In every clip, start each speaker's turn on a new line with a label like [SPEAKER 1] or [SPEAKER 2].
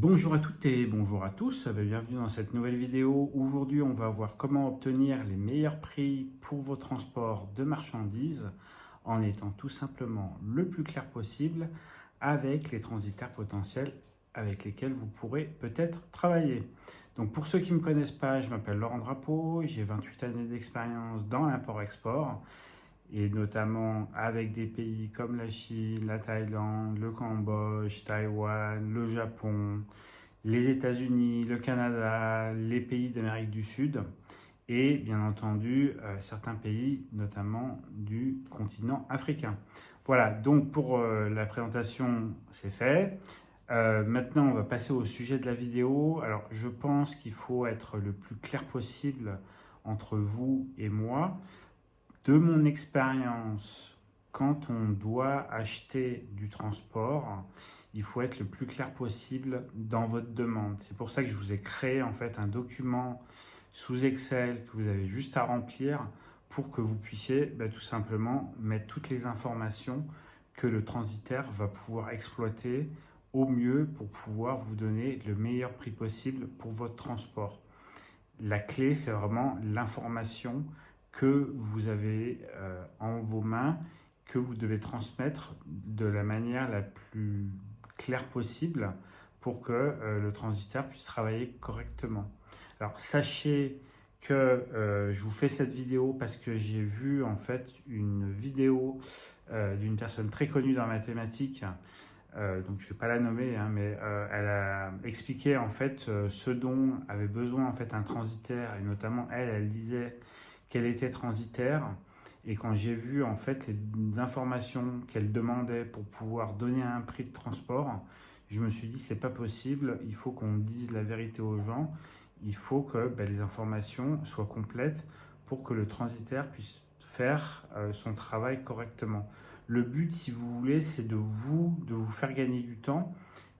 [SPEAKER 1] Bonjour à toutes et bonjour à tous, bienvenue dans cette nouvelle vidéo. Aujourd'hui, on va voir comment obtenir les meilleurs prix pour vos transports de marchandises en étant tout simplement le plus clair possible avec les transitaires potentiels avec lesquels vous pourrez peut-être travailler. Donc pour ceux qui ne me connaissent pas, je m'appelle Laurent Drapeau, j'ai 28 années d'expérience dans l'import-export et notamment avec des pays comme la Chine, la Thaïlande, le Cambodge, Taïwan, le Japon, les États-Unis, le Canada, les pays d'Amérique du Sud et bien entendu certains pays, notamment du continent africain. Voilà, donc pour la présentation, c'est fait. Maintenant, on va passer au sujet de la vidéo. Alors, je pense qu'il faut être le plus clair possible entre vous et moi. De mon expérience, quand on doit acheter du transport, il faut être le plus clair possible dans votre demande. C'est pour ça que je vous ai créé en fait un document sous Excel que vous avez juste à remplir pour que vous puissiez tout simplement mettre toutes les informations que le transitaire va pouvoir exploiter au mieux pour pouvoir vous donner le meilleur prix possible pour votre transport. La clé, c'est vraiment l'information que vous avez en vos mains, que vous devez transmettre de la manière la plus claire possible pour que le transitaire puisse travailler correctement. Alors, sachez que je vous fais cette vidéo parce que j'ai vu en fait une vidéo d'une personne très connue dans la mathématique, donc je ne vais pas la nommer, hein, mais elle a expliqué en fait ce dont avait besoin en fait un transitaire, et notamment elle disait qu'elle était transitaire, et quand j'ai vu en fait les informations qu'elle demandait pour pouvoir donner un prix de transport, je me suis dit c'est pas possible, il faut qu'on dise la vérité aux gens, il faut que les informations soient complètes pour que le transitaire puisse faire son travail correctement. Le but, si vous voulez, c'est de vous faire gagner du temps,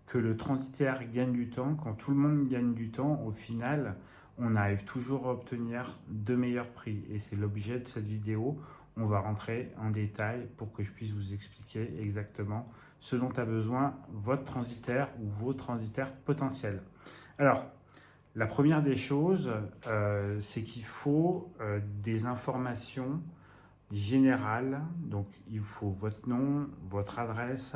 [SPEAKER 1] que le transitaire gagne du temps. Quand tout le monde gagne du temps, au final, on arrive toujours à obtenir de meilleurs prix. Et c'est l'objet de cette vidéo. On va rentrer en détail pour que je puisse vous expliquer exactement ce dont a besoin votre transitaire ou vos transitaires potentiels. Alors, la première des choses, c'est qu'il faut des informations générale. Donc, il faut votre nom, votre adresse,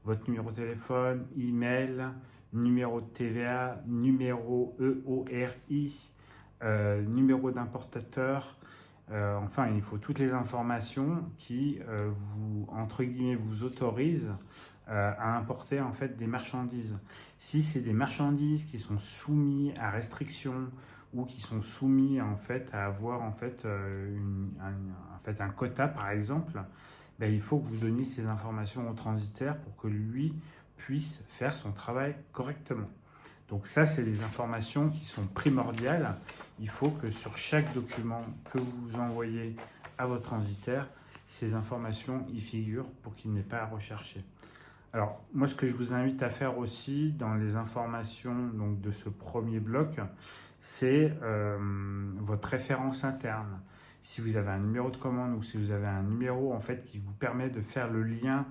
[SPEAKER 1] votre numéro de téléphone, email, numéro de TVA, numéro EORI, numéro d'importateur. Enfin, il faut toutes les informations qui vous, entre guillemets, vous autorisent à importer en fait des marchandises. Si c'est des marchandises qui sont soumises à restrictions ou qui sont soumis en fait à avoir en fait, un quota par exemple, il faut que vous donniez ces informations au transitaire pour que lui puisse faire son travail correctement. Donc ça, c'est des informations qui sont primordiales. Il faut que sur chaque document que vous envoyez à votre transitaire, ces informations y figurent pour qu'il n'ait pas à rechercher. Alors, moi, ce que je vous invite à faire aussi dans les informations donc, de ce premier bloc, c'est votre référence interne. Si vous avez un numéro de commande ou si vous avez un numéro en fait, qui vous permet de faire le lien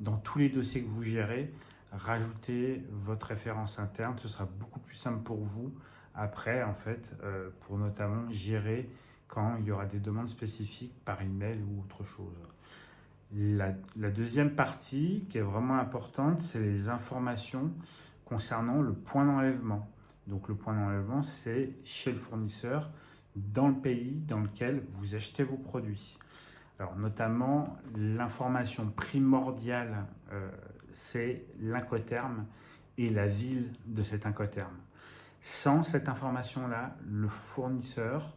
[SPEAKER 1] dans tous les dossiers que vous gérez, rajoutez votre référence interne. Ce sera beaucoup plus simple pour vous après, en fait, pour notamment gérer quand il y aura des demandes spécifiques par email ou autre chose. La deuxième partie qui est vraiment importante, c'est les informations concernant le point d'enlèvement. Donc le point d'enlèvement, c'est chez le fournisseur, dans le pays dans lequel vous achetez vos produits. Alors notamment, l'information primordiale, c'est l'incoterm et la ville de cet incoterm. Sans cette information-là, le fournisseur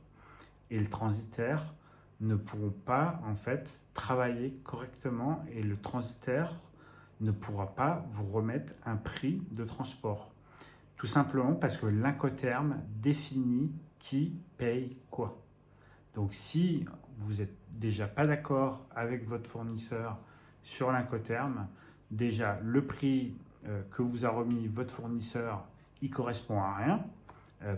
[SPEAKER 1] et le transitaire ne pourront pas en fait travailler correctement et le transitaire ne pourra pas vous remettre un prix de transport. Tout simplement parce que l'incoterm définit qui paye quoi. Donc si vous n'êtes déjà pas d'accord avec votre fournisseur sur l'incoterm, déjà le prix que vous a remis votre fournisseur, il correspond à rien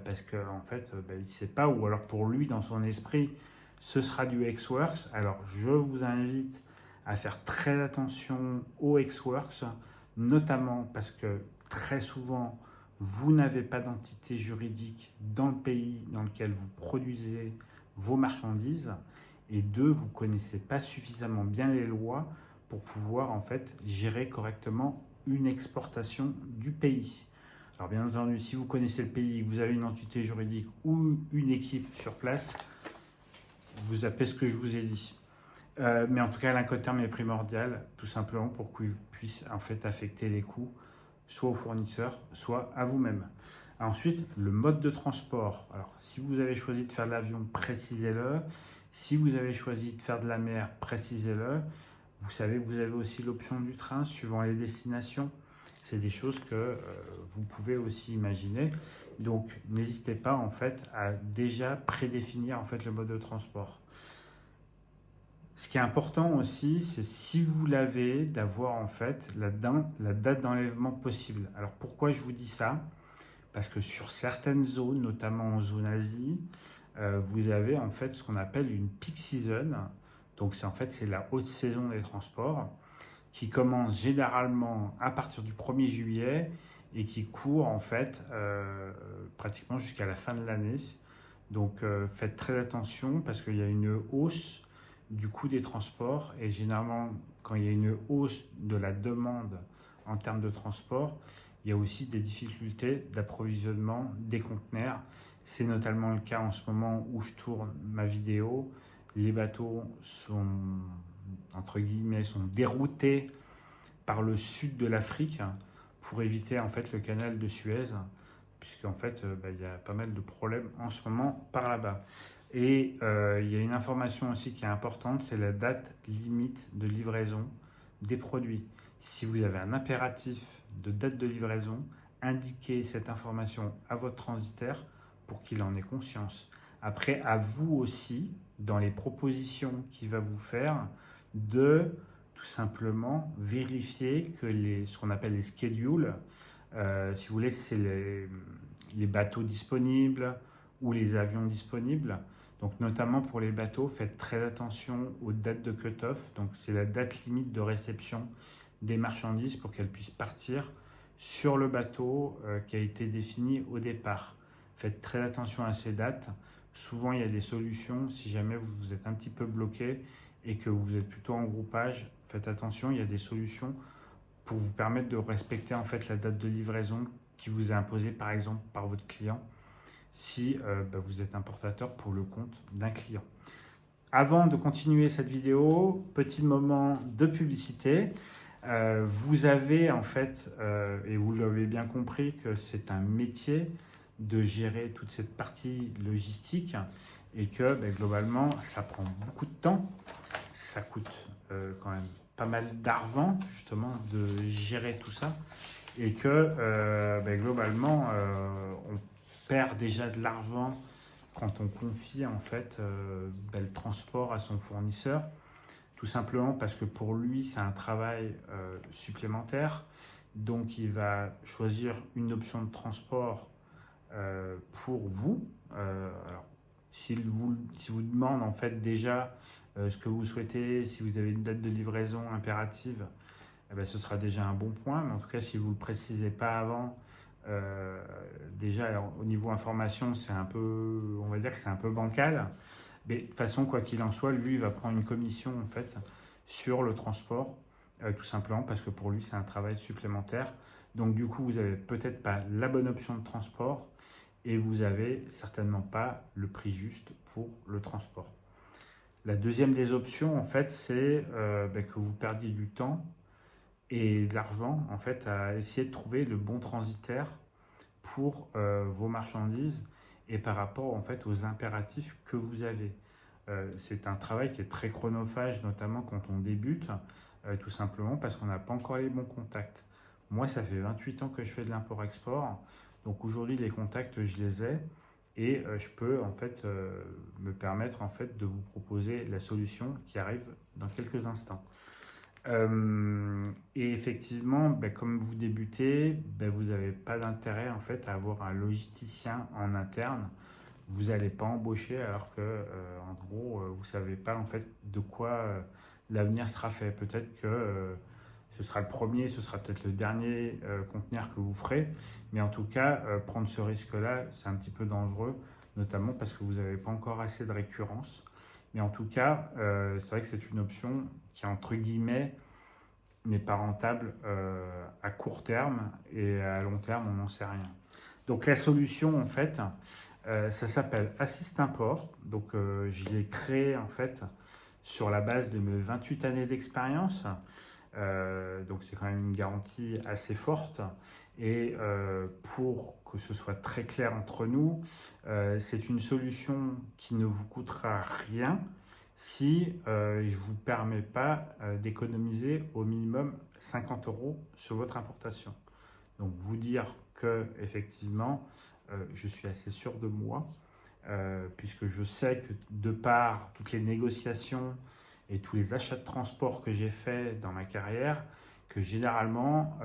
[SPEAKER 1] parce qu'en fait, il ne sait pas, ou alors pour lui, dans son esprit, ce sera du Ex-Works. Alors, je vous invite à faire très attention au Ex-Works, notamment parce que très souvent, vous n'avez pas d'entité juridique dans le pays dans lequel vous produisez vos marchandises, et 2, vous ne connaissez pas suffisamment bien les lois pour pouvoir en fait gérer correctement une exportation du pays. Alors bien entendu, si vous connaissez le pays, que vous avez une entité juridique ou une équipe sur place, vous appelez ce que je vous ai dit. Mais en tout cas, l'incoterm est primordial, tout simplement pour qu'il puisse en fait affecter les coûts, soit au fournisseur, soit à vous-même. Ensuite, le mode de transport. Alors, si vous avez choisi de faire de l'avion, précisez-le. Si vous avez choisi de faire de la mer, précisez-le. Vous savez que vous avez aussi l'option du train suivant les destinations. C'est des choses que vous pouvez aussi imaginer. Donc, n'hésitez pas en fait à déjà prédéfinir en fait le mode de transport. Ce qui est important aussi, c'est si vous l'avez, d'avoir en fait la date d'enlèvement possible. Alors pourquoi je vous dis ça? Parce que sur certaines zones, notamment en zone Asie, vous avez en fait ce qu'on appelle une peak season. Donc c'est la haute saison des transports qui commence généralement à partir du 1er juillet et qui court en fait pratiquement jusqu'à la fin de l'année. Donc faites très attention parce qu'il y a une hausse du coût des transports, et généralement quand il y a une hausse de la demande en termes de transport, il y a aussi des difficultés d'approvisionnement des conteneurs. C'est notamment le cas en ce moment où je tourne ma vidéo. Les bateaux sont, entre guillemets, sont déroutés par le sud de l'Afrique pour éviter en fait le canal de Suez, puisqu'en fait il y a pas mal de problèmes en ce moment par là-bas. Et il y a une information aussi qui est importante, c'est la date limite de livraison des produits. Si vous avez un impératif de date de livraison, indiquez cette information à votre transitaire pour qu'il en ait conscience. Après, à vous aussi, dans les propositions qu'il va vous faire, de tout simplement vérifier que ce qu'on appelle les schedules, si vous voulez, c'est les bateaux disponibles ou les avions disponibles. Donc notamment pour les bateaux, faites très attention aux dates de cut-off. Donc c'est la date limite de réception des marchandises pour qu'elles puissent partir sur le bateau qui a été défini au départ. Faites très attention à ces dates. Souvent il y a des solutions si jamais vous êtes un petit peu bloqué et que vous êtes plutôt en groupage. Faites attention, il y a des solutions pour vous permettre de respecter en fait la date de livraison qui vous est imposée par exemple par votre client si vous êtes importateur pour le compte d'un client. Avant de continuer cette vidéo, petit moment de publicité. Vous avez en fait, et vous l'avez bien compris, que c'est un métier de gérer toute cette partie logistique et que globalement ça prend beaucoup de temps, ça coûte quand même pas mal d'argent justement de gérer tout ça, et que globalement on perd déjà de l'argent quand on confie en fait le transport à son fournisseur, tout simplement parce que pour lui c'est un travail supplémentaire, donc il va choisir une option de transport pour vous. Alors, s'il vous demande en fait déjà ce que vous souhaitez, si vous avez une date de livraison impérative, ce sera déjà un bon point. Mais en tout cas, si vous ne le précisez pas avant, déjà alors, au niveau information, c'est un peu, on va dire que c'est un peu bancal. Mais de toute façon, quoi qu'il en soit, lui, il va prendre une commission en fait sur le transport, tout simplement parce que pour lui, c'est un travail supplémentaire. Donc du coup, vous n'avez peut-être pas la bonne option de transport et vous n'avez certainement pas le prix juste pour le transport. La deuxième des options, en fait, c'est que vous perdiez du temps et de l'argent en fait à essayer de trouver le bon transitaire pour vos marchandises et par rapport en fait aux impératifs que vous avez. C'est un travail qui est très chronophage, notamment quand on débute, tout simplement parce qu'on n'a pas encore les bons contacts. Moi, ça fait 28 ans que je fais de l'import-export, donc aujourd'hui les contacts je les ai et je peux en fait me permettre en fait de vous proposer la solution qui arrive dans quelques instants. Et effectivement, comme vous débutez, vous n'avez pas d'intérêt en fait à avoir un logisticien en interne. Vous n'allez pas embaucher alors que, en gros, vous savez pas en fait de quoi l'avenir sera fait. Peut-être que Ce sera le premier, ce sera peut-être le dernier conteneur que vous ferez. Mais en tout cas, prendre ce risque-là, c'est un petit peu dangereux, notamment parce que vous n'avez pas encore assez de récurrence. Mais en tout cas, c'est vrai que c'est une option qui, entre guillemets, n'est pas rentable à court terme et à long terme, on n'en sait rien. Donc la solution, en fait, ça s'appelle Assist Import. Donc je l'ai créé en fait sur la base de mes 28 années d'expérience. Donc c'est quand même une garantie assez forte. Et pour que ce soit très clair entre nous, c'est une solution qui ne vous coûtera rien si je ne vous permets pas d'économiser au minimum 50 € sur votre importation. Donc vous dire que effectivement, je suis assez sûr de moi, puisque je sais que de par toutes les négociations et tous les achats de transport que j'ai fait dans ma carrière, que généralement,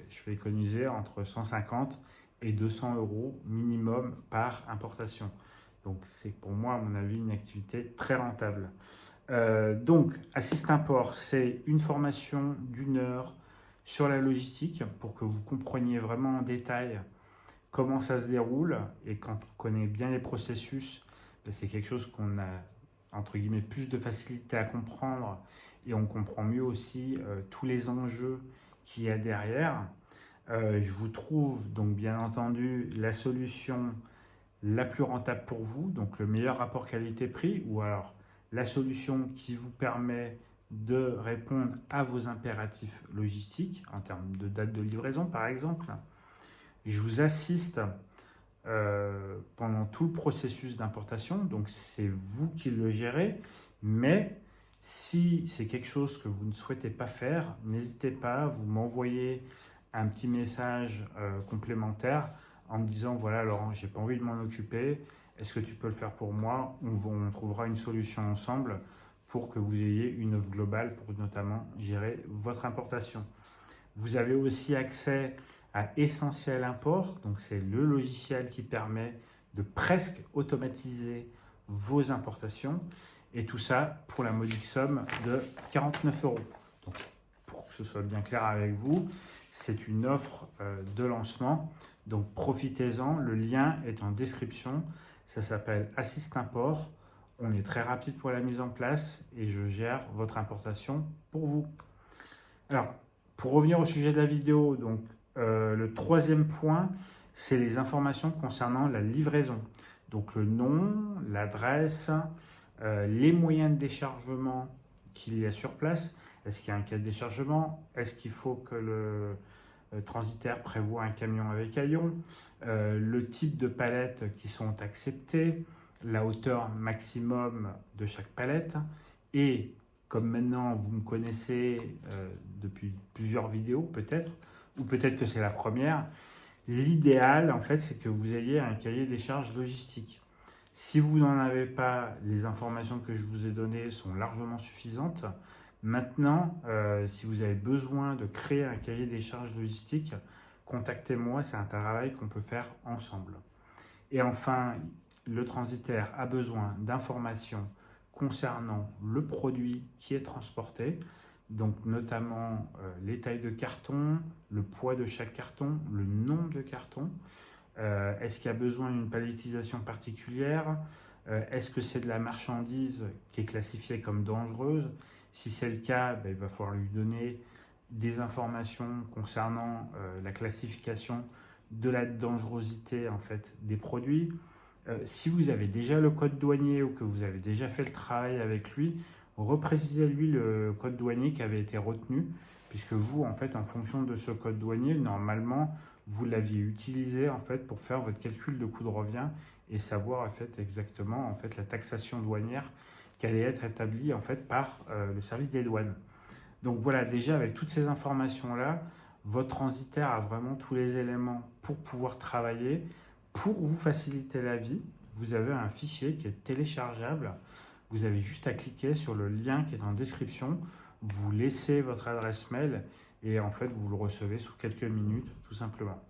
[SPEAKER 1] je vais économiser entre 150 et 200 € minimum par importation. Donc c'est pour moi, à mon avis, une activité très rentable. Donc, Assist Import, c'est une formation d'1 heure sur la logistique pour que vous compreniez vraiment en détail comment ça se déroule. Et quand on connaît bien les processus, c'est quelque chose qu'on a, entre guillemets, plus de facilité à comprendre et on comprend mieux aussi tous les enjeux qu'il y a derrière. Je vous trouve donc bien entendu la solution la plus rentable pour vous, donc le meilleur rapport qualité-prix, ou alors la solution qui vous permet de répondre à vos impératifs logistiques en termes de date de livraison par exemple. Je vous assiste pendant tout le processus d'importation, donc c'est vous qui le gérez, mais si c'est quelque chose que vous ne souhaitez pas faire, n'hésitez pas, vous m'envoyez un petit message complémentaire en me disant voilà Laurent, j'ai pas envie de m'en occuper, est-ce que tu peux le faire pour moi? On trouvera une solution ensemble pour que vous ayez une offre globale pour notamment gérer votre importation. Vous avez aussi accès à Essentiel Import, donc c'est le logiciel qui permet de presque automatiser vos importations et tout ça pour la modique somme de 49 €. Donc pour que ce soit bien clair avec vous, c'est une offre de lancement, donc profitez-en, le lien est en description, ça s'appelle Assist Import, on est très rapide pour la mise en place et je gère votre importation pour vous. Alors, pour revenir au sujet de la vidéo, donc le troisième point, c'est les informations concernant la livraison. Donc le nom, l'adresse, les moyens de déchargement qu'il y a sur place. Est-ce qu'il y a un cas de déchargement? Est-ce qu'il faut que le transitaire prévoit un camion avec haillons? Le type de palettes qui sont acceptées, la hauteur maximum de chaque palette et comme maintenant vous me connaissez depuis plusieurs vidéos peut-être, ou peut-être que c'est la première, l'idéal en fait c'est que vous ayez un cahier des charges logistiques. Si vous n'en avez pas, les informations que je vous ai données sont largement suffisantes. Maintenant, si vous avez besoin de créer un cahier des charges logistiques, contactez-moi, c'est un travail qu'on peut faire ensemble. Et enfin, le transitaire a besoin d'informations concernant le produit qui est transporté, donc notamment les tailles de carton, le poids de chaque carton, le nombre de cartons, est-ce qu'il y a besoin d'une palettisation particulière, est-ce que c'est de la marchandise qui est classifiée comme dangereuse? Si c'est le cas, il va falloir lui donner des informations concernant la classification de la dangerosité en fait, des produits. Si vous avez déjà le code douanier ou que vous avez déjà fait le travail avec lui, reprécisez-lui le code douanier qui avait été retenu, puisque vous, en fait, en fonction de ce code douanier, normalement, vous l'aviez utilisé en fait pour faire votre calcul de coût de revient et savoir en fait exactement en fait la taxation douanière qui allait être établie en fait par le service des douanes. Donc voilà, déjà avec toutes ces informations là, votre transitaire a vraiment tous les éléments pour pouvoir travailler. Pour vous faciliter la vie, vous avez un fichier qui est téléchargeable. Vous avez juste à cliquer sur le lien qui est en description. Vous laissez votre adresse mail et en fait, vous le recevez sous quelques minutes, tout simplement.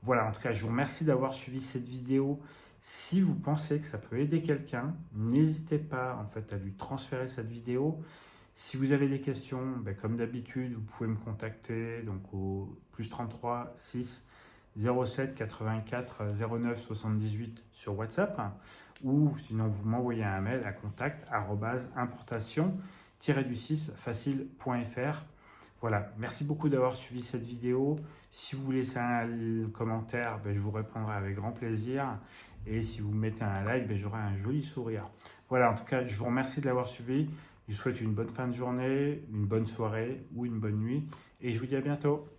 [SPEAKER 1] Voilà, en tout cas, je vous remercie d'avoir suivi cette vidéo. Si vous pensez que ça peut aider quelqu'un, n'hésitez pas en fait à lui transférer cette vidéo. Si vous avez des questions, comme d'habitude, vous pouvez me contacter donc au +33 6 07 84 09 78 sur WhatsApp, ou sinon vous m'envoyez un mail à contact@importation-du6facile.fr. Voilà, merci beaucoup d'avoir suivi cette vidéo. Si vous laissez un commentaire, je vous répondrai avec grand plaisir. Et si vous mettez un like, j'aurai un joli sourire. Voilà, en tout cas, je vous remercie de l'avoir suivi. Je vous souhaite une bonne fin de journée, une bonne soirée ou une bonne nuit. Et je vous dis à bientôt.